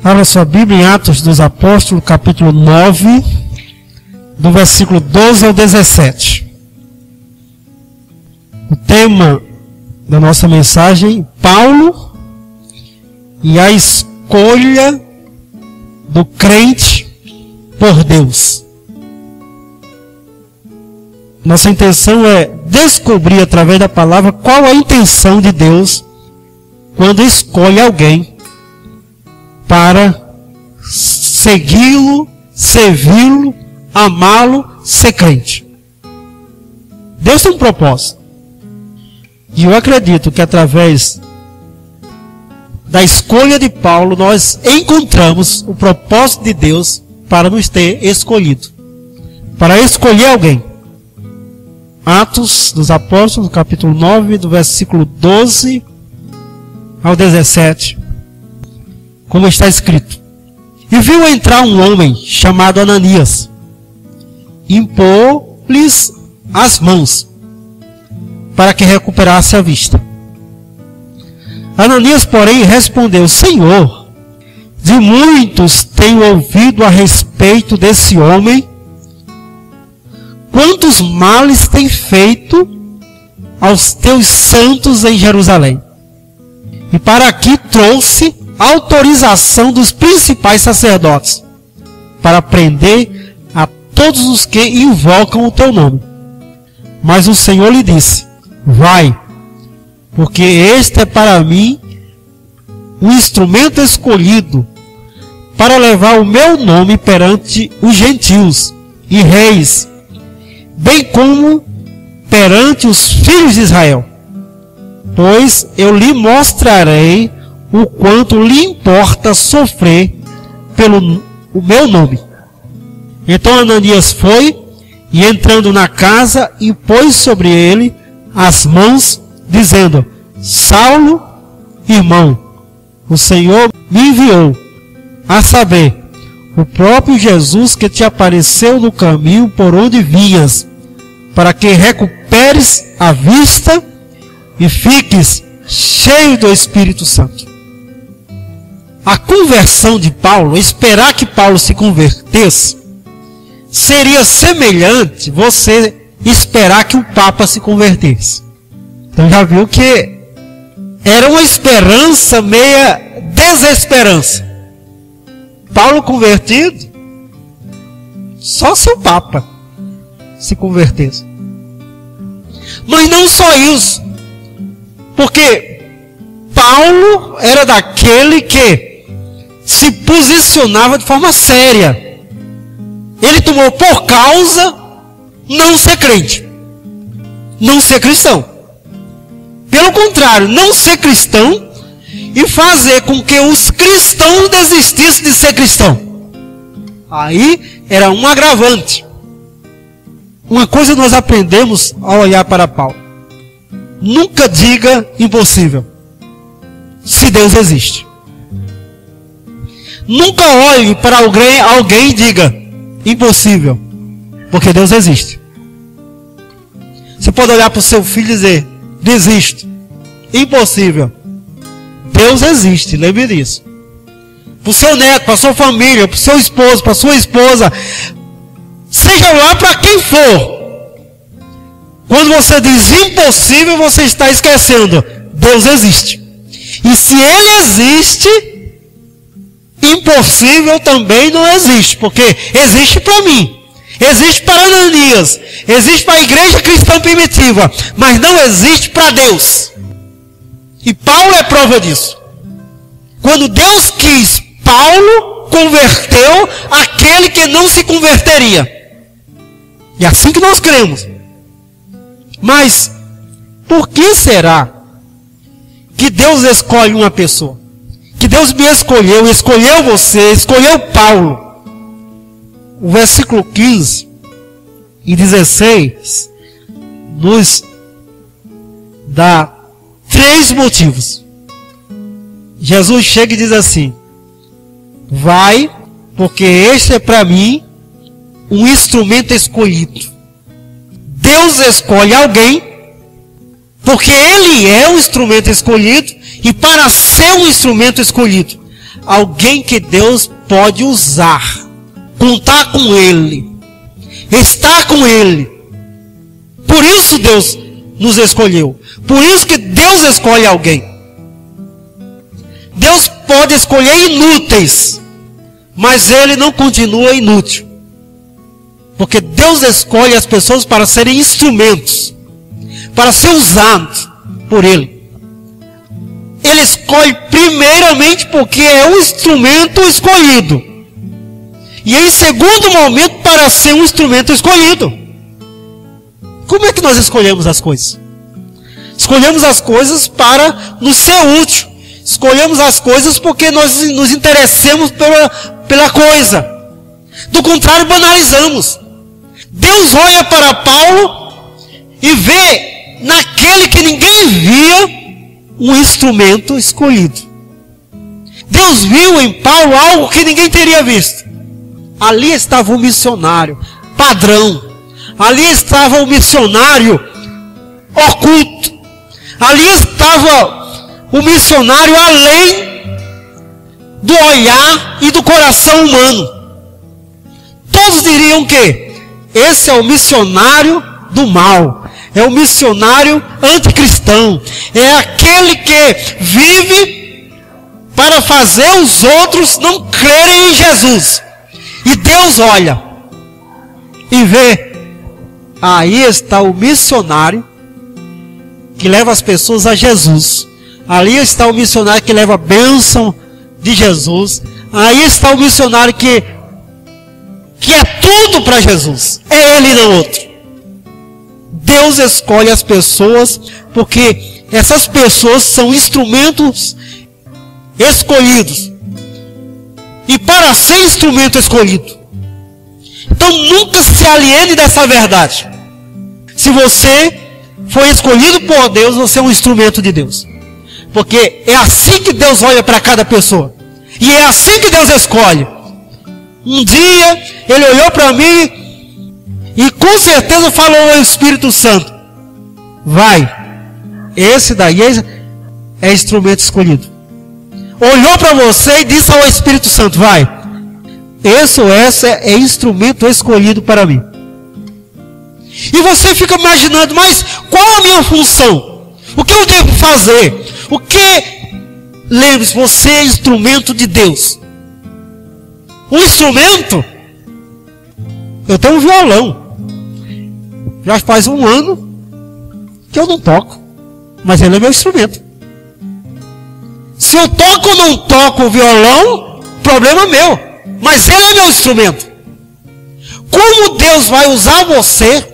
Abra sua Bíblia em Atos dos Apóstolos, capítulo 9, do versículo 12 ao 17. O tema da nossa mensagem, Paulo e a escolha do crente por Deus. Nossa intenção é descobrir através da palavra qual a intenção de Deus quando escolhe alguém para segui-lo, servi-lo, amá-lo, ser crente. Deus tem um propósito. E eu acredito que através da escolha de Paulo nós encontramos o propósito de Deus para nos ter escolhido. Para escolher alguém. Atos dos Apóstolos, capítulo 9, do versículo 12 ao 17. Como está escrito: E viu entrar um homem chamado Ananias, impor-lhes as mãos, para que recuperasse a vista. Ananias, porém, respondeu: Senhor, de muitos tenho ouvido a respeito desse homem, quantos males tem feito aos teus santos em Jerusalém. E para aqui trouxe autorização dos principais sacerdotes, para prender a todos os que invocam o teu nome. Mas o Senhor lhe disse: Vai, porque este é para mim um instrumento escolhido para levar o meu nome perante os gentios e reis, bem como perante os filhos de Israel. Pois eu lhe mostrarei o quanto lhe importa sofrer pelo o meu nome. Então Ananias foi, e entrando na casa, e pôs sobre ele as mãos, dizendo: Saulo, irmão, o Senhor me enviou, a saber, o próprio Jesus que te apareceu no caminho por onde vinhas, para que recuperes a vista e fiques cheio do Espírito Santo. A conversão de Paulo, esperar que Paulo se convertesse, seria semelhante você esperar que o Papa se convertesse. Então já viu que era uma esperança meia desesperança. Paulo convertido, só se o Papa se convertesse. Mas não só isso, porque Paulo era daquele que se posicionava de forma séria. Ele tomou por causa não ser crente, não ser cristão. Pelo contrário, não ser cristão e fazer com que os cristãos desistissem de ser cristão. Aí era um agravante. Uma coisa nós aprendemos ao olhar para Paulo: nunca diga impossível, se Deus existe. Nunca olhe para alguém e diga impossível, porque Deus existe. Você pode olhar para o seu filho e dizer: desisto, impossível. Deus existe, lembre disso. Para o seu neto, para a sua família, para o seu esposo, para a sua esposa, seja lá para quem for, quando você diz impossível, você está esquecendo: Deus existe. E se Ele existe, impossível também não existe, porque existe para mim, existe para Ananias, existe para a igreja cristã primitiva, mas não existe para Deus. E Paulo é prova disso. Quando Deus quis, Paulo converteu aquele que não se converteria. E é assim que nós cremos. Mas por que será que Deus escolhe uma pessoa? Que Deus me escolheu, escolheu você, escolheu Paulo. O versículo 15 e 16 nos dá 3 motivos. Jesus chega e diz assim: Vai, porque este é para mim um instrumento escolhido. Deus escolhe alguém, porque Ele é o instrumento escolhido, e para ser um instrumento escolhido, alguém que Deus pode usar, contar com Ele, estar com Ele. Por isso Deus nos escolheu. Por isso que Deus escolhe alguém. Deus pode escolher inúteis, mas Ele não continua inútil. Porque Deus escolhe as pessoas para serem instrumentos, para ser usados por Ele. Ele escolhe primeiramente porque é o instrumento escolhido. E em segundo momento para ser um instrumento escolhido. Como é que nós escolhemos as coisas? Escolhemos as coisas para nos ser útil. Escolhemos as coisas porque nós nos interessamos pela coisa. Do contrário, banalizamos. Deus olha para Paulo e vê naquele que ninguém via um instrumento escolhido. Deus viu em Paulo algo que ninguém teria visto. Ali estava o missionário padrão. Ali estava o missionário oculto. Ali estava o missionário além do olhar e do coração humano. Todos diriam que esse é o missionário do mal. É o missionário anticristão. É aquele que vive para fazer os outros não crerem em Jesus. E Deus olha e vê, aí está o missionário que leva as pessoas a Jesus. Ali está o missionário que leva a bênção de Jesus. Aí está o missionário que é tudo para Jesus. É ele e não outro. Deus escolhe as pessoas porque essas pessoas são instrumentos escolhidos. E para ser instrumento escolhido, então nunca se aliene dessa verdade. Se você foi escolhido por Deus, você é um instrumento de Deus. Porque é assim que Deus olha para cada pessoa. E é assim que Deus escolhe. Um dia, Ele olhou para mim e com certeza falou ao Espírito Santo: vai, esse daí é instrumento escolhido. Olhou para você e disse ao Espírito Santo: vai, esse ou essa é instrumento escolhido para mim. E você fica imaginando, mas qual a minha função? O que eu devo fazer? O que? Lembre-se, você é instrumento de Deus. Um instrumento? Eu tenho um violão. Já faz 1 ano que eu não toco, mas ele é meu instrumento. Se eu toco ou não toco o violão, problema meu. Mas ele é meu instrumento. Como Deus vai usar você?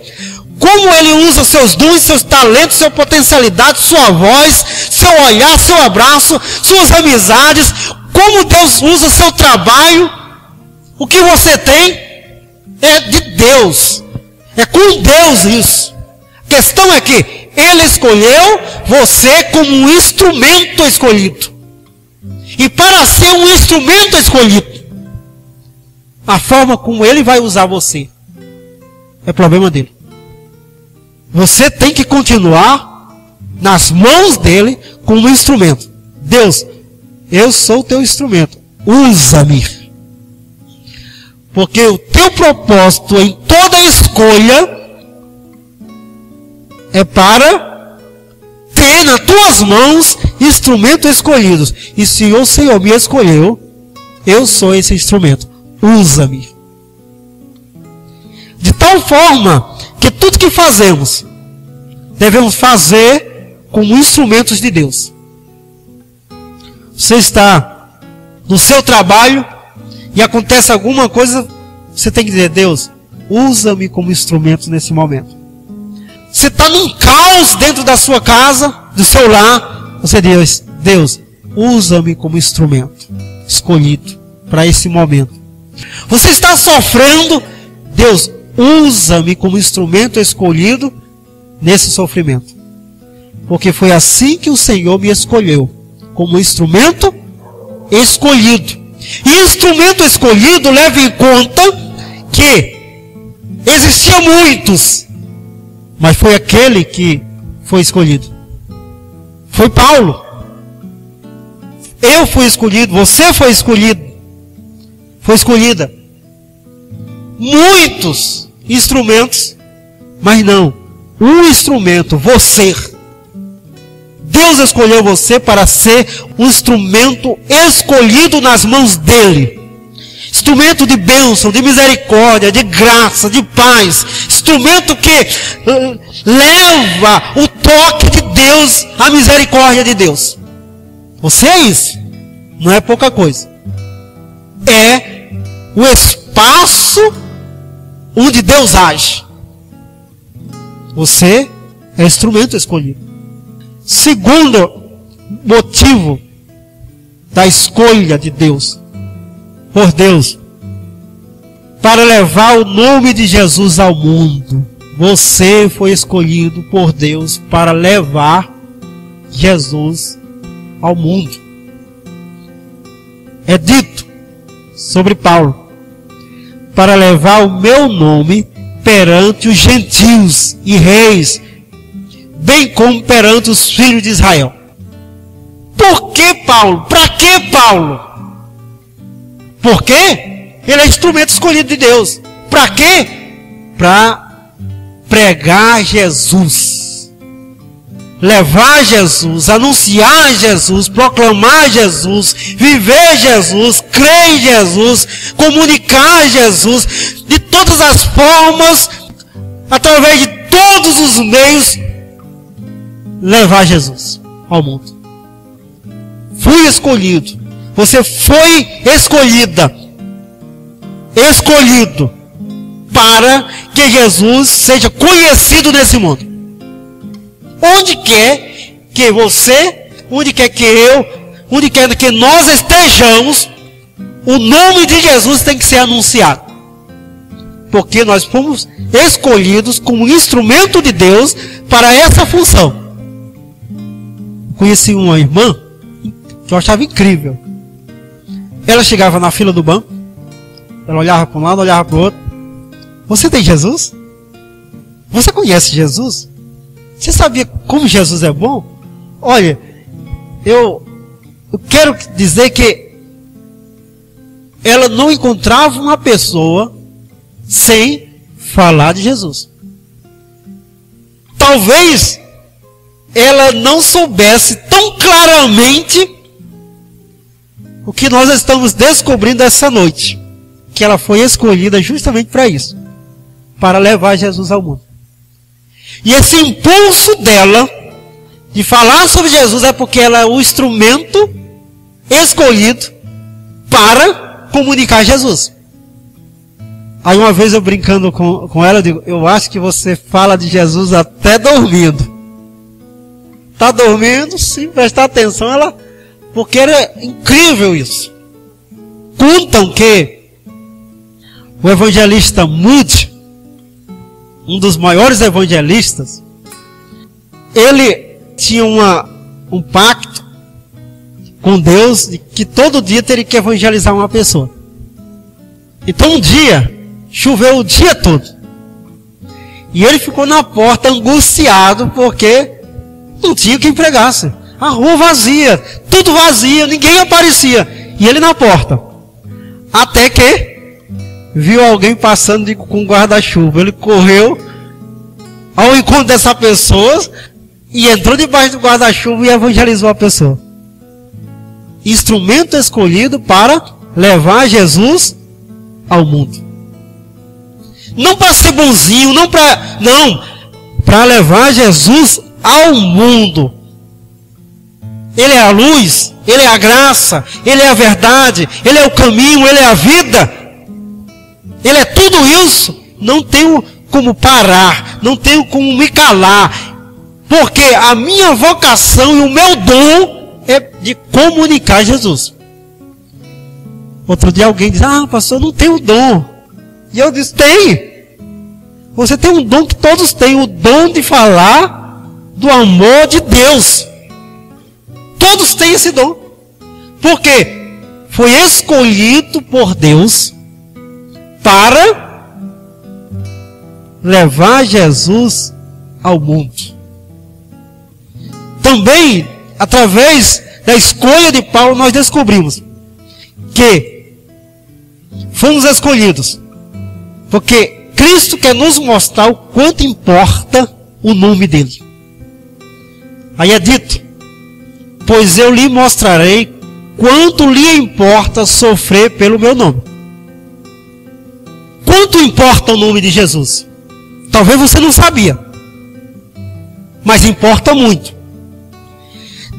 Como Ele usa seus dons, seus talentos, sua potencialidade, sua voz, seu olhar, seu abraço, suas amizades. Como Deus usa seu trabalho. O que você tem é de Deus. É com Deus isso. A questão é que Ele escolheu você como um instrumento escolhido. E para ser um instrumento escolhido, a forma como Ele vai usar você é problema dele. Você tem que continuar nas mãos dele como um instrumento. Deus, eu sou o teu instrumento. Usa-me. Porque o teu propósito em toda escolha é para ter nas tuas mãos instrumentos escolhidos. E se o Senhor me escolheu, eu sou esse instrumento. Usa-me. De tal forma que tudo que fazemos, devemos fazer como instrumentos de Deus. Você está no seu trabalho e acontece alguma coisa, você tem que dizer: Deus, usa-me como instrumento nesse momento. Você está num caos dentro da sua casa, do seu lar, você diz: Deus, usa-me como instrumento escolhido para esse momento. Você está sofrendo, Deus, usa-me como instrumento escolhido nesse sofrimento. Porque foi assim que o Senhor me escolheu, como instrumento escolhido. E instrumento escolhido leva em conta que existiam muitos, mas foi aquele que foi escolhido. Foi Paulo. Eu fui escolhido, você foi escolhido, foi escolhida. Muitos instrumentos, mas não, um instrumento, você. Deus escolheu você para ser um instrumento escolhido nas mãos dele. Instrumento de bênção, de misericórdia, de graça, de paz. Instrumento que leva o toque de Deus, a misericórdia de Deus. Você é isso. Não é pouca coisa. É o espaço onde Deus age. Você é instrumento escolhido. Segundo motivo da escolha de Deus, por Deus, para levar o nome de Jesus ao mundo. Você foi escolhido por Deus para levar Jesus ao mundo. É dito sobre Paulo, para levar o meu nome perante os gentios e reis, bem como perante os filhos de Israel. Por que Paulo? Para que Paulo? Porque ele é instrumento escolhido de Deus. Para quê? Para pregar Jesus, levar Jesus, anunciar Jesus, proclamar Jesus, viver Jesus, crer em Jesus, comunicar Jesus, de todas as formas, através de todos os meios, levar Jesus ao mundo. Fui escolhido. Você foi escolhida, escolhido, para que Jesus seja conhecido nesse mundo. Onde quer que você, onde quer que eu, onde quer que nós estejamos, o nome de Jesus tem que ser anunciado. Porque nós fomos escolhidos como instrumento de Deus para essa função. Conheci uma irmã que eu achava incrível. Ela chegava na fila do banco, ela olhava para um lado, olhava para o outro. Você tem Jesus? Você conhece Jesus? Você sabia como Jesus é bom? Olha, eu quero dizer que ela não encontrava uma pessoa sem falar de Jesus. Talvez ela não soubesse tão claramente o que nós estamos descobrindo essa noite, que ela foi escolhida justamente para isso, para levar Jesus ao mundo. E esse impulso dela de falar sobre Jesus é porque ela é o instrumento escolhido para comunicar Jesus. Aí uma vez eu brincando com ela, eu digo, eu acho que você fala de Jesus até dormindo. Está dormindo, se prestar atenção, porque era incrível isso. Contam que o evangelista Moody, um dos maiores evangelistas, ele tinha um pacto com Deus de que todo dia teria que evangelizar uma pessoa. Então um dia, choveu o dia todo. E ele ficou na porta angustiado porque não tinha quem pregasse. A rua vazia, tudo vazio, ninguém aparecia. E ele na porta. Até que viu alguém passando com guarda-chuva. Ele correu ao encontro dessa pessoa e entrou debaixo do guarda-chuva e evangelizou a pessoa. Instrumento escolhido para levar Jesus ao mundo. Não para ser bonzinho, não, para levar Jesus ao mundo. Ele é a luz, Ele é a graça, Ele é a verdade, Ele é o caminho, Ele é a vida. Ele é tudo isso. Não tenho como parar, não tenho como me calar, porque a minha vocação e o meu dom é de comunicar Jesus. Outro dia alguém diz, pastor, não tenho dom. E eu disse, tem. Você tem um dom que todos têm, o dom de falar do amor de Deus. Todos têm esse dom. Porque foi escolhido por Deus para levar Jesus ao mundo. Também, através da escolha de Paulo, nós descobrimos que fomos escolhidos porque Cristo quer nos mostrar o quanto importa o nome dele. Aí é dito: pois eu lhe mostrarei quanto lhe importa sofrer pelo meu nome. Quanto importa o nome de Jesus? Talvez você não sabia, mas importa muito.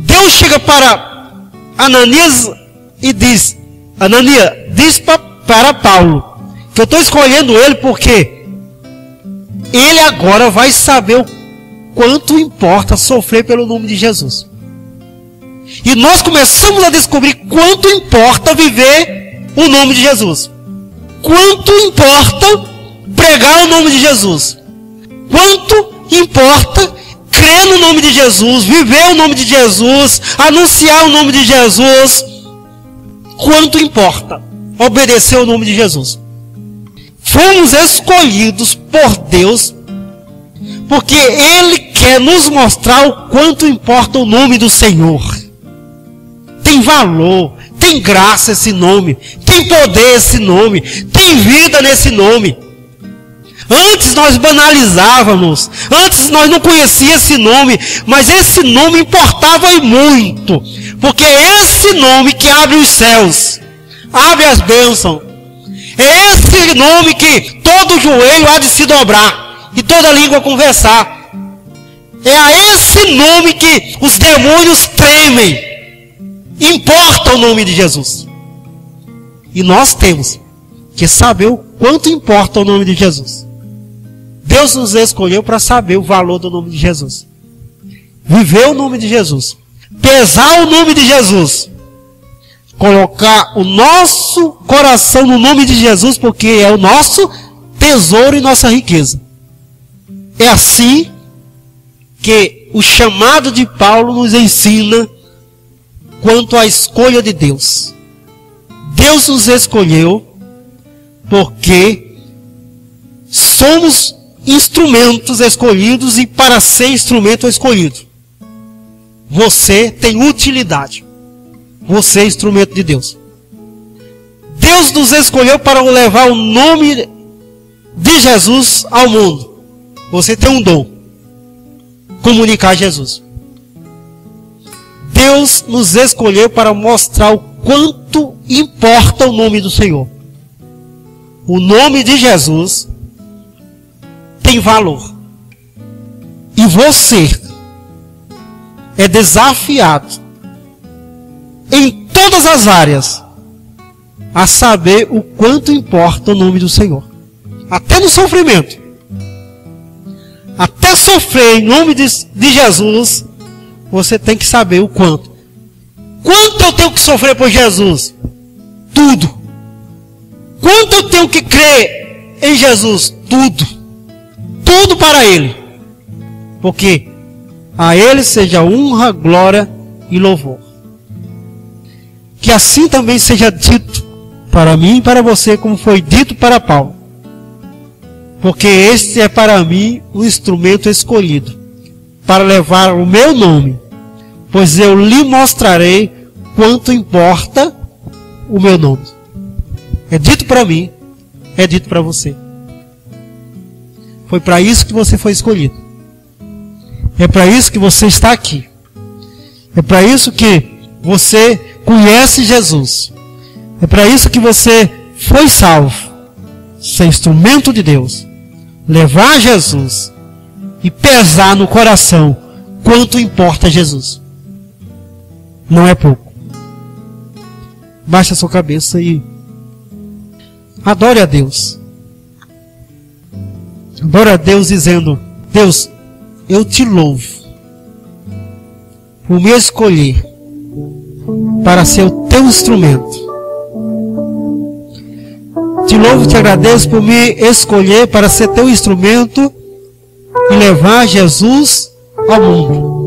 Deus chega para Ananias e diz: Ananias, diz para Paulo que eu estou escolhendo ele porque ele agora vai saber o quanto importa sofrer pelo nome de Jesus. E nós começamos a descobrir quanto importa viver o nome de Jesus. Quanto importa pregar o nome de Jesus. Quanto importa crer no nome de Jesus, viver o nome de Jesus, anunciar o nome de Jesus. Quanto importa obedecer o nome de Jesus. Fomos escolhidos por Deus porque Ele quer nos mostrar o quanto importa o nome do Senhor. Tem valor, tem graça esse nome, tem poder esse nome, tem vida nesse nome. Antes nós banalizávamos, antes nós não conhecíamos esse nome, mas esse nome importava e muito, porque é esse nome que abre os céus, abre as bênçãos. É esse nome que todo joelho há de se dobrar e toda língua conversar. É a esse nome que os demônios tremem. Importa o nome de Jesus. E nós temos que saber o quanto importa o nome de Jesus. Deus nos escolheu para saber o valor do nome de Jesus. Viver o nome de Jesus. Pesar o nome de Jesus. Colocar o nosso coração no nome de Jesus, porque é o nosso tesouro e nossa riqueza. É assim que o chamado de Paulo nos ensina quanto à escolha de Deus. Deus nos escolheu porque somos instrumentos escolhidos e para ser instrumento escolhido. Você tem utilidade. Você é instrumento de Deus. Deus nos escolheu para levar o nome de Jesus ao mundo. Você tem um dom. Comunicar Jesus. Deus nos escolheu para mostrar o quanto importa o nome do Senhor. O nome de Jesus tem valor. E você é desafiado em todas as áreas a saber o quanto importa o nome do Senhor. Até no sofrimento. Até sofrer em nome de Jesus, você tem que saber o quanto. Quanto eu tenho que sofrer por Jesus? Tudo. Quanto eu tenho que crer em Jesus? Tudo. Tudo para Ele. Porque a Ele seja honra, glória e louvor. Que assim também seja dito para mim e para você, como foi dito para Paulo. Porque este é para mim o instrumento escolhido, para levar o meu nome, pois eu lhe mostrarei quanto importa o meu nome. É dito para mim, é dito para você. Foi para isso que você foi escolhido. É para isso que você está aqui. É para isso que você conhece Jesus. É para isso que você foi salvo. Ser instrumento de Deus. Levar Jesus. E pesar no coração quanto importa Jesus. Não é pouco. Baixe a sua cabeça e adore a Deus. Adore a Deus dizendo: Deus, eu te louvo por me escolher para ser o teu instrumento. Te louvo e te agradeço por me escolher para ser teu instrumento e levar Jesus ao mundo.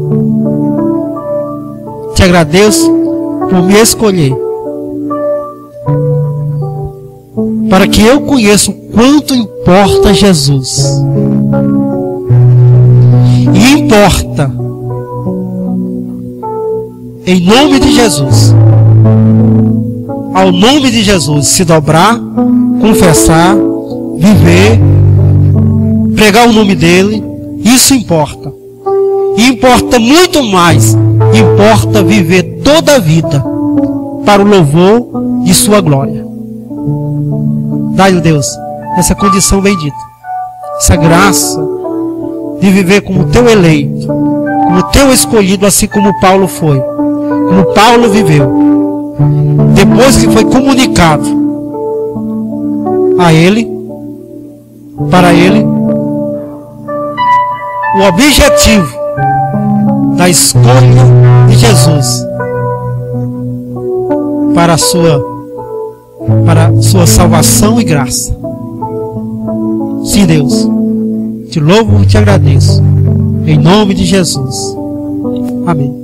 Te agradeço por me escolher para que eu conheça o quanto importa Jesus. E importa em nome de Jesus, ao nome de Jesus, se dobrar, confessar, viver, pregar o nome dele, isso importa. E importa muito mais, importa viver toda a vida para o louvor de sua glória. Dai-lhe, Deus, essa condição bendita, essa graça de viver como teu eleito, como teu escolhido, assim como Paulo foi, como Paulo viveu, depois que foi comunicado a ele, para ele, o objetivo da escolha de Jesus para a sua salvação e graça. Sim, Deus, te louvo e te agradeço, em nome de Jesus. Amém.